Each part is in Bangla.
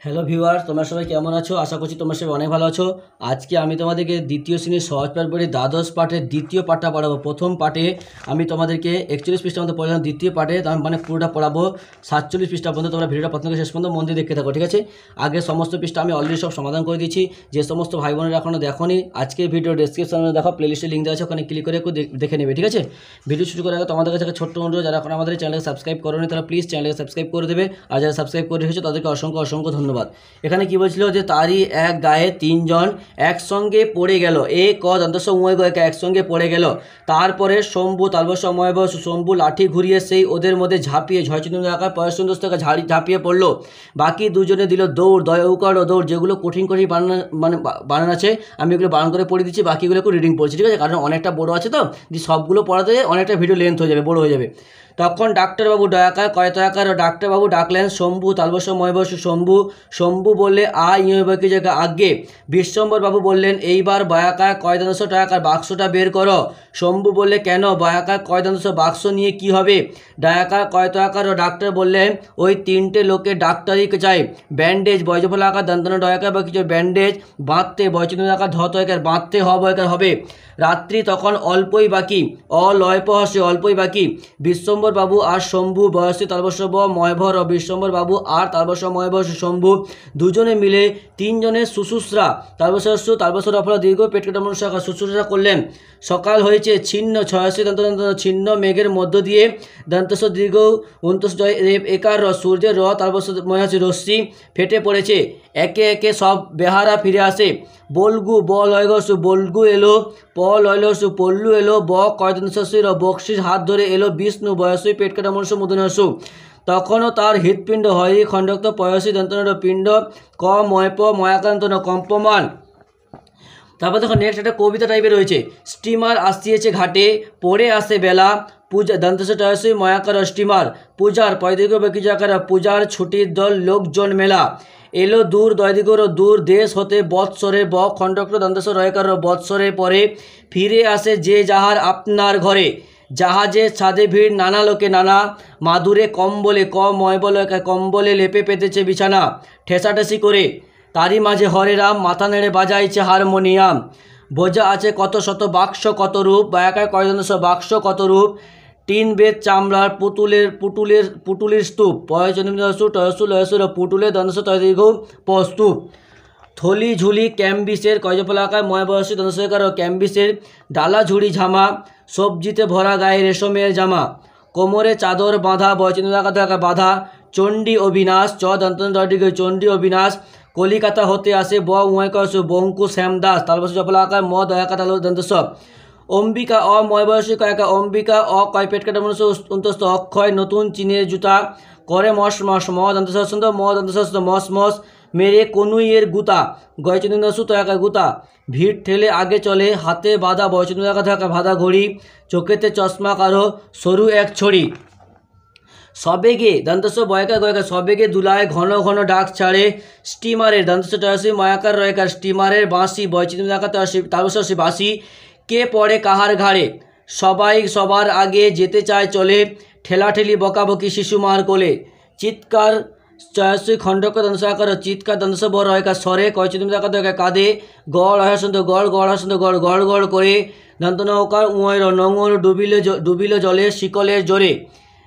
হ্যালো ভিউয়ার্স, তোমরা সবাই কেমন আছো? আশা করছি তোমরা সবাই অনেক ভালো আছো। আজকে আমি তোমাদেরকে দ্বিতীয় শ্রেণীর সহজ পাঠ বইয়ের দ্বাদশ পাঠের দ্বিতীয় পাঠটা পড়াবো। প্রথম পাঠে আমি তোমাদেরকে 41 পৃষ্ঠার মধ্যে পড়ালাম, দ্বিতীয় পাঠে মানে পুরোটা পড়াবো 47 পৃষ্ঠা পর্যন্ত। তোমরা ভিডিওটা প্রথম থেকে শেষ পর্যন্ত মন দিয়ে দেখতে থাকো, ঠিক আছে? আগে সমস্ত পৃষ্ঠা আমি অলরেডি সব সমাধান করে দিয়েছি। যে সমস্ত ভাই বোনেরা এখনও দেখোনি, আজকে ভিডিও ডেসক্রিপশনে দেখো, প্লেলিস্টের লিঙ্ক দেওয়া আছে, ওখানে ক্লিক করে একটু দেখে নেবে, ঠিক আছে? ভিডিও শুরু করার আগে তোমাদের কাছে একটা ছোট্ট অনুরোধ, যারা এখন আমাদের চ্যানেলকে সাবস্ক্রাইব করোনি তারা প্লিজ চ্যানেলকে সাবস্ক্রাইব করে দেবে, আর যারা সাবস্ক্রাইব করে রেখেছো তাদেরকে অসংখ্য অসংখ্য ধন্যবাদ। এখানে কি বলছিল যে তারই এক গায়ে তিনজন একসঙ্গে পড়ে গেল, এ ক দন্তস্ব উময় গ একসঙ্গে পড়ে গেল। তারপরে শম্ভু তালবস্য অময় বস শম্ভু লাঠি ঘুরিয়ে সেই ওদের মধ্যে ঝাঁপিয়ে ঝয়চন্দ্র আকার পয়সুন্দর থেকে ঝাঁপিয়ে পড়লো। বাকি দুজনে দিল দৌড়, দয় উকার ও দৌড়। যেগুলো কঠিন কঠিন বানান আছে আমি এগুলো বানান করে পড়ে দিচ্ছি, বাকিগুলো একটু রিডিং পড়ছি, ঠিক আছে? কারণ অনেকটা বড়ো আছে তো, সবগুলো পড়াতে অনেকটা ভিডিও লেন্থ হয়ে যাবে, বড়ো হয়ে যাবে। তখন ডাক্তারবাবু দয়াকার কয়তয়াকার ও ডাক্তারবাবু ডাকলেন শম্ভু তালবস্য ময়বস্য শম্ভু। শম্ভু বললে ইয়বকি জায়গা আগে। বিশ্বম্বরবাবু বললেন এইবার বয়াকার কয়দানশ টাকার বাক্সটা বের করো। শম্ভু বললে কেন, বয়াকার কয়দানশ বাক্স নিয়ে কি হবে? ডায়াকার কয়তয়াকার ও ডাক্তার বললেন ওই তিনটে লোকে ডাক্তারি চাই। ব্যান্ডেজ বয়জফল আকার দন্তন ডয়াকার বা কিছু ব্যান্ডেজ বাঁধতে বয়চন্দ্র আকার ধতয়কার বাঁধতে হবে। রাত্রি তখন অল্পই বাকি, অলয়প হসে অল্পই বাকি। বিশ্বম্বর বাবু আর শম্ভু বয়সী তালবস্য ময়ভর ও বিশ্বম্বর বাবু আর তালবস্য ময়ভর শম্ভু দুজনে মিলে তিনজনের শুশ্রূষা তালবস্য রফলা দীর্ঘ পেট কাটা মনুষ্য শুশ্রূষা করলেন। সকাল হয়েছে, ছিন্ন ছয়শী দন্ত ছিন্ন মেঘের মধ্য দিয়ে দন্তস্ব দীর্ঘ অন্তস একার সূর্যের তালবস্য মহাসী রশ্মি ফেটে পড়েছে। একে একে সব বেহারা ফিরে আসে। বলগু ব লয়গসু বলগু এলো, প লয়লসু পল্লু এলো, ব কয়দনশীর বক্সির হাত ধরে এলো বিষ্ণু বয়সী পেট কাটা মনুষ্য মুদনসু। তখনও তার হৃৎপিণ্ড হয় খণ্ডক্ত পয়সী দন্তন পিণ্ড ক ময়প ময়াকান্তন কম্পমান। তারপর দেখো নেক্সট একটা কবিতা টাইপের রয়েছে। স্টিমার আসিয়েছে ঘাটে, পড়ে আসে বেলা, পূজা দন্তস্ব টয়সী ময়াকার স্টিমার। পূজার পয়দিগ বেকিজাকার পূজার ছুটির দল লোকজন মেলা। এলো দূর দয়দিগর দূর দেশ হতে বৎসরে ব খণ্ডক্র দন্তস্ব রয়কার বৎসরে পরে ফিরে আসে যে যাহার আপনার ঘরে। জাহাজে ছাদে ভিড় নানা লোকে নানা, মাদুরে কম্বলে ক ময়বল কম্বলে লেপে পেতেছে বিছানা ঠেসাঠেসি করে। তারই মাঝে হরে রাম মাথা নেড়ে বাজাইছে হারমোনিয়াম। বোঝা আছে কত শত বাক্স কত রূপ, বায়াকার কয়দনশ বাক্স কত রূপ। টিন বেদ চামড়ার পুটুলির স্তূপ পয়চন্দ্রসু টয়সু লয়সুর পুটুলের দন্তস তয়দীর্ঘ স্তূপ। থলি ঝুলি ক্যাম্বিসের কয়জফলাকার ময়বয়সী দন্তস্বকার ও ক্যাম্বিসের ডালা ঝুড়ি ঝামা, সবজিতে ভরা গায়ে রেশমের জামা। কোমরে চাদর বাঁধা বয়চন্দ্রাকার বাঁধা। চণ্ডী অবিনাশ চ দন্তন চণ্ডী অবিনাশ। কলিকাতা হতে আসে ব উময়কস বঙ্কু শ্যামদাস তালবস্য জফলাকার ম দয়াকা তাল দন্তস্ব। অম্বিকা অময়বয়সী কয়কা অম্বিকা কয় পেট কাটা মনুষ্য অন্তস্থ অক্ষয় নতুন চীনের জুতা করে মস মস ম দন্তস্বন্দ ম দন্তস্ব মস মস মেরে কনুইয়ের গুতা গয়চন্দ্রসু তয়াকা গুতা। ভিড় ঠেলে আগে চলে, হাতে বাঁধা বয়চন্দ্রাকা থাকা বাঁধা ঘড়ি, চোখেতে চশমা কারো সরু এক ছড়ি। সবেগে দন্তস্ব বয়কার গয়কার সবেগে দুলায় ঘন ঘন ডাক ছাড়ে স্টিমারের দন্তস্ব টয়সী ময়াকার রয়কার স্টিমারের বাঁশি বয়চন্দ্রাকা তালবস্য বাঁশি। কে পড়ে কাহার ঘাড়ে, সবাই সবার আগে যেতে চায় চলে, ঠেলাঠেলি বকাবকি শিশু মার কোলে। চিৎকার চয়সী খণ্ডক দন্তসাকার চিৎকার দন্তস্ব বড় রয়কার স্বরে কয়চন্দ্রাকা কাঁধে গড় হসন্ত গড় গড় হসন্ত গড় গড় গড় করে। দন্তনৌকার উঁয়র নোঙর ডুবিল জলে শিকলের জোরে।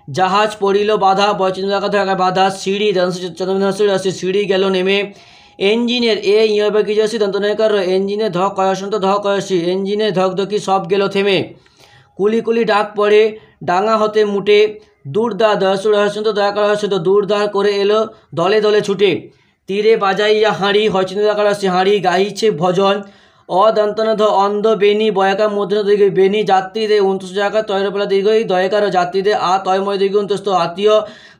জাহাজ পড়িল বাধা বয়চন্দ্রাকা বাধা, সিঁড়ি দন্তস্ব সিঁড়ি গেল নেমে। ইঞ্জিনের ইয়বকিজসী দন্তনয়কার ইঞ্জিনের ধক কয়সন্ত ধক কয়সী ইঞ্জিনের ধকধকি সব গেল থেমে। কুলি কুলি ডাক পড়ে ডাঙা হতে মুটে, দূরদার দয়সুর হসন্ত দয়াকার হসন্ত দূরদার করে এলো দলে দলে ছুটে। তীরে বাজাইয়া হাঁড়ি হয়চন্দ্রাকার হাঁড়ি গাইছে ভজন। অদন্তন অন্ধ বেনি বয়াকার মধ্য দীর্ঘ বেনি যাত্রীদের 29 জায়গা তয়রপলা দীর্ঘ দয়কার যাত্রীদের তয়ময় দীর্ঘ অন্তস্থ আত্মীয়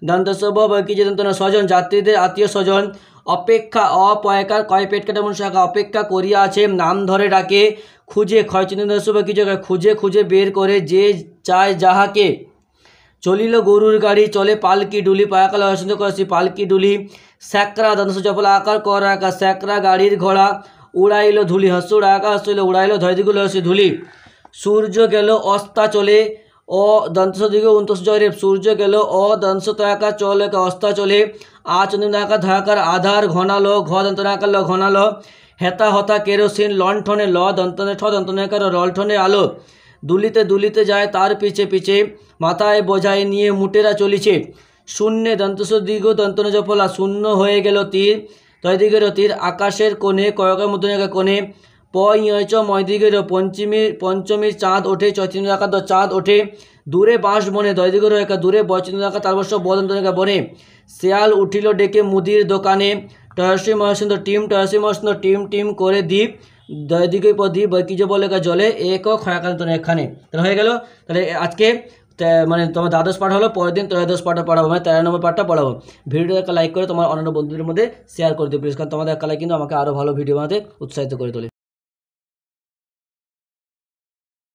দন্তস্ব বৈকি যে দন্তন স্বজন যাত্রীদের আত্মীয় স্বজন। অপেক্ষা অপয়কার কয় পেট কাটা মনুষ্য অপেক্ষা করিয়া আছে নাম ধরে ডাকে, খুঁজে ক্ষয়চন্দ্রস্ব বা কিছু খুঁজে খুঁজে বের করে যে চায় যাহাকে। চলিল গরুর গাড়ি চলে পালকি ডুলি পায়াকাল হসন্ত করছি পালকি ডুলি। স্যাকরা দন্তস্ব জফলা আকার কর আকার স্যাকরা গাড়ির ঘোড়া। উড়াইল ধুলি হসুর আকার হসইল উড়াইল ধয়দিগুলো হসি ধুলি। সূর্য গেল অস্তা চলে ও দন্তস্ব দীর্ঘ 29 জয়রে সূর্য গেল দংশ তয়াকা চলে অস্তা চলে। আ চন্দ্রনাকার ধাকার আধার ঘনালো, ঘ দন্তনাকার ল ঘনালো, হেতা হতা কেরোসিন, লণ্ঠনে ল দন্তনে ঠ দন্তনাকার রলঠনে আলো, দুলিতে দুলিতে যায় তার পিছে পিছে, মাথায় বোঝায় নিয়ে মুটেরা চলিছে, শূন্যে দন্তস দীর্ঘ দন্তনে জফলা, শূন্য হয়ে গেল তীর, তয়দিগের তীর, আকাশের কোণে কয়কের মধ্যে কোণে, প ইয়চ ময়দিগের পঞ্চমীর চাঁদ ওঠে, চৈতন্য আকার চাঁদ ওঠে, দূরে বাঁশ বনে, দয়দিগের একা দূরে বচন্দ্র আকার তারবর্ষ বদন্তনিকা বনে, শেয়াল উঠিল ডেকে মুদির দোকানে, টয়সী মহেশচন্দ্র টিম, টয়সী মহেশচন্দ্র টিম টিম করে দ্বীপ, দয়দিকে দ্বীপ বৈকিজ বলে জলে, এক ক্ষয়াকান্ত এখানে। তাহলে হয়ে গেল। তাহলে আজকে মানে তোমার দ্বাদশ পাঠ হলো, পরের দিন ত্রয়োদশ পাঠটা পড়াবো, মানে 13 নম্বর পাঠটা পড়াবো। ভিডিওটা একটা লাইক করে তোমার অন্যান্য বন্ধুদের মধ্যে শেয়ার করে দিও প্লিজ, কারণ তোমাদের একটা লাইক কিন্তু আমাকে আরও ভালো ভিডিও বানাতে উৎসাহিত করে তোলে।